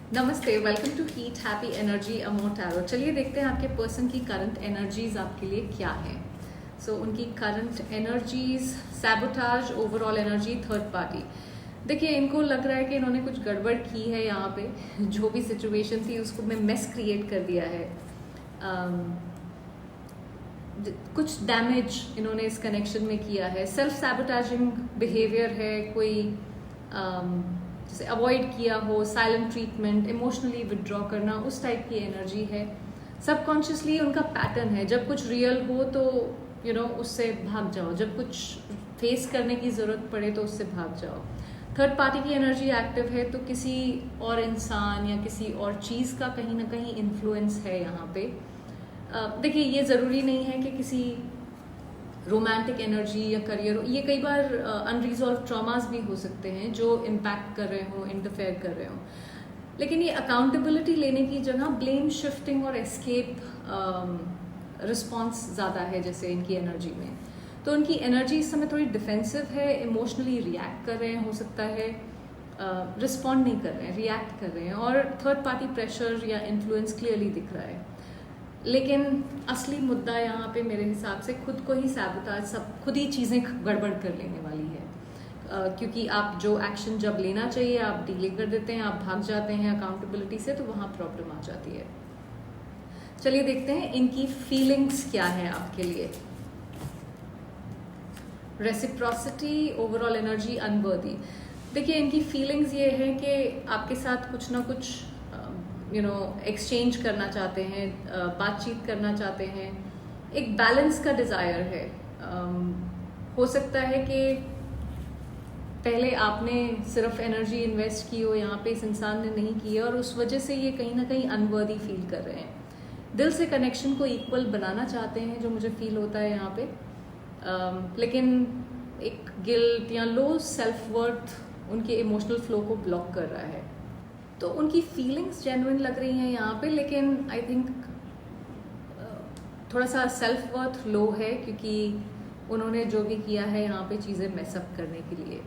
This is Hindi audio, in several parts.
नमस्ते, welcome to heat happy energy amo tarot. चलिए देखते हैं आपके पर्सन की करंट एनर्जीज आपके लिए क्या है। उनकी current energies, sabotage, overall energy, third party. देखिए, इनको लग रहा है कि इन्होंने कुछ गड़बड़ की है यहाँ पे। जो भी सिचुएशन थी उसको में मेस क्रिएट कर दिया है। कुछ डैमेज इन्होंने इस कनेक्शन में किया है। सेल्फ सैबोटाजिंग बिहेवियर है, कोई जैसे अवॉइड किया हो, साइलेंट ट्रीटमेंट, इमोशनली विड्रॉ करना, उस टाइप की एनर्जी है। सबकॉन्शियसली उनका पैटर्न है, जब कुछ रियल हो तो उससे भाग जाओ, जब कुछ फेस करने की ज़रूरत पड़े तो उससे भाग जाओ। थर्ड पार्टी की एनर्जी एक्टिव है, तो किसी और इंसान या किसी और चीज़ का कहीं ना कहीं इन्फ्लुएंस है यहाँ पे। देखिए, ये ज़रूरी नहीं है कि किसी रोमांटिक एनर्जी या करियर, ये कई बार अनरिजॉल्व ट्रॉमास भी हो सकते हैं जो इम्पैक्ट कर रहे हो, इंटरफेयर कर रहे हो। लेकिन ये अकाउंटेबिलिटी लेने की जगह ब्लेम शिफ्टिंग और एस्केप रिस्पॉन्स ज़्यादा है जैसे इनकी एनर्जी में। तो उनकी एनर्जी इस समय थोड़ी डिफेंसिव है, इमोशनली रिएक्ट कर रहे हैं, हो सकता है रिस्पॉन्ड नहीं कर रहे हैं, रिएक्ट कर रहे हैं, और थर्ड पार्टी प्रेशर या इन्फ्लुएंस क्लियरली दिख रहा है। लेकिन असली मुद्दा यहाँ पे मेरे हिसाब से खुद को ही सैबोटाज, सब खुद ही चीज़ें गड़बड़ कर लेने वाली है। क्योंकि आप जो एक्शन जब लेना चाहिए आप डिले कर देते हैं, आप भाग जाते हैं अकाउंटेबिलिटी से, तो वहाँ प्रॉब्लम आ जाती है। चलिए देखते हैं इनकी फीलिंग्स क्या है आपके लिए। Reciprocity, overall energy, unworthy. देखिए, इनकी फीलिंग्स ये है कि आपके साथ कुछ ना कुछ एक्सचेंज करना चाहते हैं, बातचीत करना चाहते हैं, एक बैलेंस का डिज़ायर है। हो सकता है कि पहले आपने सिर्फ एनर्जी इन्वेस्ट की हो, यहाँ पे इस इंसान ने नहीं की है, और उस वजह से ये कहीं ना कहीं अनवर्दी फील कर रहे हैं। दिल से कनेक्शन को इक्वल बनाना चाहते हैं, जो मुझे फील होता है यहाँ पे। लेकिन एक गिल्ट या लो सेल्फ वर्थ उनके इमोशनल फ्लो को ब्लॉक कर रहा है। तो उनकी फीलिंग्स जेन्युइन लग रही हैं यहाँ पे, लेकिन आई थिंक थोड़ा सा सेल्फ वर्थ लो है, क्योंकि उन्होंने जो भी किया है यहाँ पे चीज़ें मैसअप करने के लिए।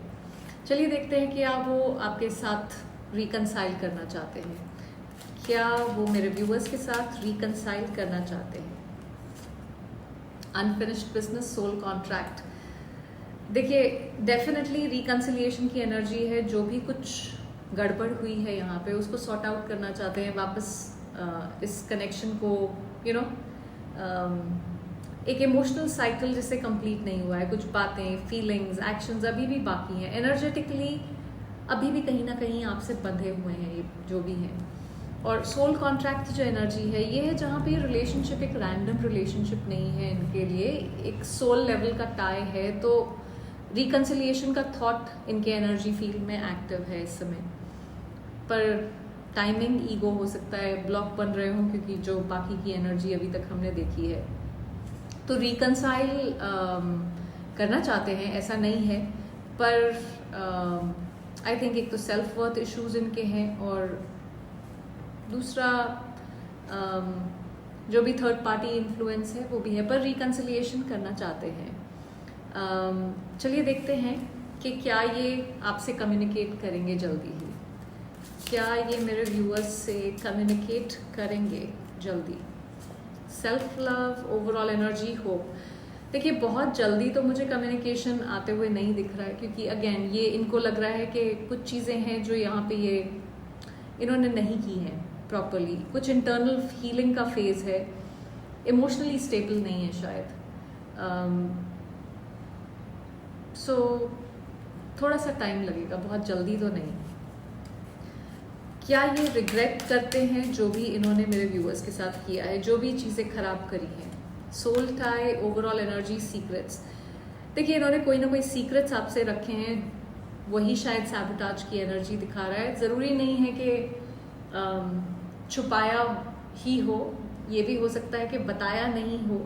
चलिए देखते हैं क्या वो आपके साथ रिकनसाइल करना चाहते हैं। क्या वो मेरे व्यूअर्स के साथ रिकनसाइल करना चाहते हैं। Unfinished business, soul contract. देखिए, डेफिनेटली रिकन्सिलिएशन की एनर्जी है। जो भी कुछ गड़बड़ हुई है यहाँ पे उसको सॉर्ट आउट करना चाहते हैं, वापस इस कनेक्शन को एक इमोशनल साइकिल जिससे कंप्लीट नहीं हुआ है, कुछ बातें, फीलिंग्स, एक्शंस अभी भी बाकी हैं, एनर्जेटिकली अभी भी कहीं ना कहीं आपसे बंधे हुए हैं ये जो भी हैं। और सोल कॉन्ट्रैक्ट की जो एनर्जी है ये है जहाँ पे रिलेशनशिप एक रैंडम रिलेशनशिप नहीं है, इनके लिए एक सोल लेवल का टाई है। तो रिकन्सिलिएशन का थॉट इनके एनर्जी फील्ड में एक्टिव है इस समय, पर टाइमिंग, ईगो हो सकता है ब्लॉक बन रहे हो, क्योंकि जो बाकी की एनर्जी अभी तक हमने देखी है। तो रिकन्साइल करना चाहते हैं, ऐसा नहीं है, पर आई थिंक एक तो सेल्फ वर्थ इश्यूज इनके हैं, और दूसरा जो भी थर्ड पार्टी इन्फ्लुएंस है वो भी है, पर रिकन्सिलिएशन करना चाहते हैं। चलिए देखते हैं कि क्या ये आपसे कम्युनिकेट करेंगे जल्दी ही। क्या ये मेरे व्यूअर्स से कम्युनिकेट करेंगे जल्दी। Self love, overall energy, hope. देखिए, बहुत जल्दी तो मुझे कम्युनिकेशन आते हुए नहीं दिख रहा है, क्योंकि अगेन ये इनको लग रहा है कि कुछ चीज़ें हैं जो यहाँ पे ये इन्होंने नहीं की हैं प्रॉपरली। कुछ इंटरनल हीलिंग का फेज है, इमोशनली स्टेबल नहीं है शायद। सो थोड़ा सा टाइम लगेगा, बहुत जल्दी तो नहीं। क्या ये रिग्रेट करते हैं जो भी इन्होंने मेरे व्यूअर्स के साथ किया है, जो भी चीज़ें खराब करी हैं। Soul tie, overall energy, secrets. देखिए, इन्होंने कोई ना कोई सीक्रेट्स आपसे रखे हैं, वही शायद सैबोटाज की एनर्जी दिखा रहा है। ज़रूरी नहीं है कि छुपाया ही हो, ये भी हो सकता है कि बताया नहीं हो,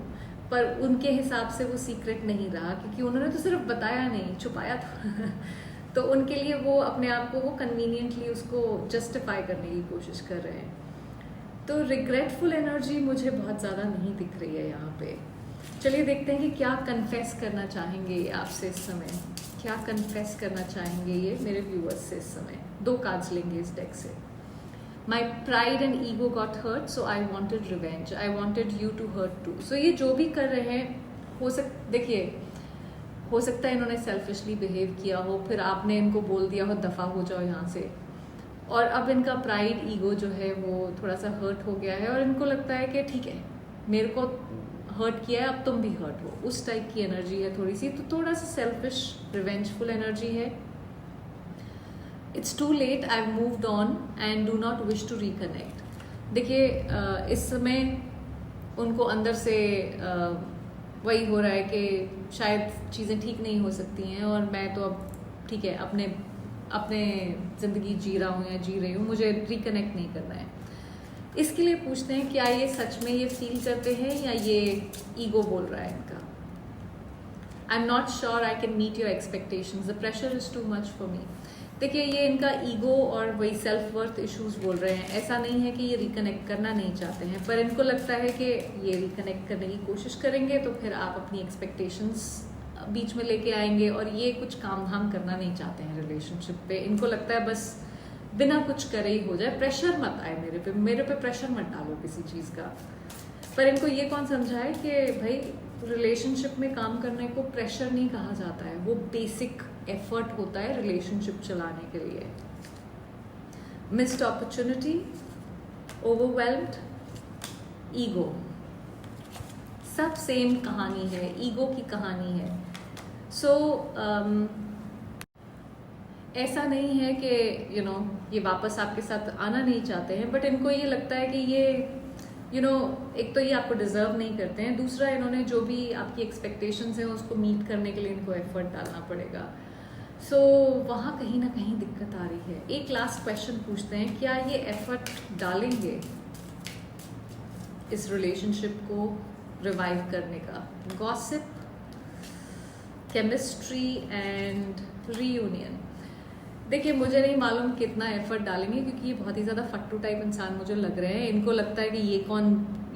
पर उनके हिसाब से वो सीक्रेट नहीं रहा, क्योंकि उन्होंने तो सिर्फ बताया नहीं, छुपाया था तो उनके लिए वो अपने आप को वो कन्वीनियंटली उसको जस्टिफाई करने की कोशिश कर रहे हैं। तो रिग्रेटफुल एनर्जी मुझे बहुत ज़्यादा नहीं दिख रही है यहाँ पे। चलिए देखते हैं कि क्या कन्फेस करना चाहेंगे ये आपसे इस समय। क्या कन्फेस करना चाहेंगे ये मेरे व्यूअर्स से इस समय। 2 कार्ड्स लेंगे इस डेक से। My pride and ego got hurt, so I wanted revenge, I wanted you to hurt too. So ये जो भी कर रहे हैं, देखिए हो सकता है इन्होंने सेल्फिशली बिहेव किया हो, फिर आपने इनको बोल दिया हो दफ़ा हो जाओ यहाँ से, और अब इनका प्राइड ईगो जो है वो थोड़ा सा हर्ट हो गया है और इनको लगता है कि ठीक है मेरे को हर्ट किया है, अब तुम भी हर्ट हो. उस टाइप की एनर्जी है थोड़ी सी, तो थोड़ा सा सेल्फिश रिवेंजफुल एनर्जी है. It's too late, I have moved on and do not wish to reconnect. देखिए इस समय उनको अंदर से वही हो रहा है कि शायद चीज़ें ठीक नहीं हो सकती हैं और मैं तो अब ठीक है अपने ज़िंदगी जी रहा हूँ या जी रही हूँ, मुझे रिकनेक्ट नहीं करना है. इसके लिए पूछते हैं क्या ये सच में ये फील करते हैं या ये ईगो बोल रहा है इनका. I am not sure I can meet your expectations, the pressure is too much for me. देखिए ये इनका ईगो और वही सेल्फ वर्थ इश्यूज बोल रहे हैं. ऐसा नहीं है कि ये रिकनेक्ट करना नहीं चाहते हैं, पर इनको लगता है कि ये रिकनेक्ट करने की कोशिश करेंगे तो फिर आप अपनी एक्सपेक्टेशंस बीच में लेके आएंगे और ये कुछ काम धाम करना नहीं चाहते हैं रिलेशनशिप पे. इनको लगता है बस बिना कुछ करे ही हो जाए, प्रेशर मत आए मेरे पे प्रेशर मत डालो किसी चीज़ का. पर इनको ये कौन समझाए कि भाई रिलेशनशिप में काम करने को प्रेशर नहीं कहा जाता है, वो बेसिक एफर्ट होता है रिलेशनशिप चलाने के लिए. मिस्ड अपॉर्चुनिटी, ओवरवेल्म्ड, ईगो, सब सेम कहानी है, ईगो की कहानी है. सो ऐसा नहीं है कि ये वापस आपके साथ आना नहीं चाहते हैं, बट इनको ये लगता है कि ये एक तो ये आपको डिजर्व नहीं करते हैं, दूसरा इन्होंने जो भी आपकी एक्सपेक्टेशंस हैं उसको मीट करने के लिए इनको एफर्ट डालना पड़ेगा. सो वहाँ कहीं ना कहीं दिक्कत आ रही है. एक लास्ट क्वेश्चन पूछते हैं, क्या ये एफर्ट डालेंगे इस रिलेशनशिप को रिवाइव करने का. Gossip, chemistry and reunion. देखिए मुझे नहीं मालूम कितना एफर्ट डालेंगे क्योंकि ये बहुत ही ज़्यादा फट्टू टाइप इंसान मुझे लग रहे हैं. इनको लगता है कि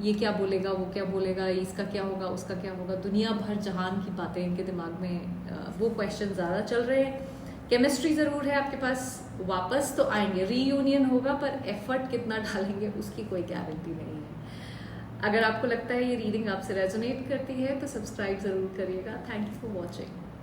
ये क्या बोलेगा, वो क्या बोलेगा, इसका क्या होगा, उसका क्या होगा, दुनिया भर जहान की बातें इनके दिमाग में वो क्वेश्चन ज़्यादा चल रहे हैं. केमिस्ट्री ज़रूर है आपके पास, वापस तो आएंगे, रीयूनियन होगा, पर एफर्ट कितना डालेंगे उसकी कोई गारंटी नहीं है. अगर आपको लगता है ये रीडिंग आपसे रेजोनेट करती है तो सब्सक्राइब ज़रूर करिएगा. Thank you for watching.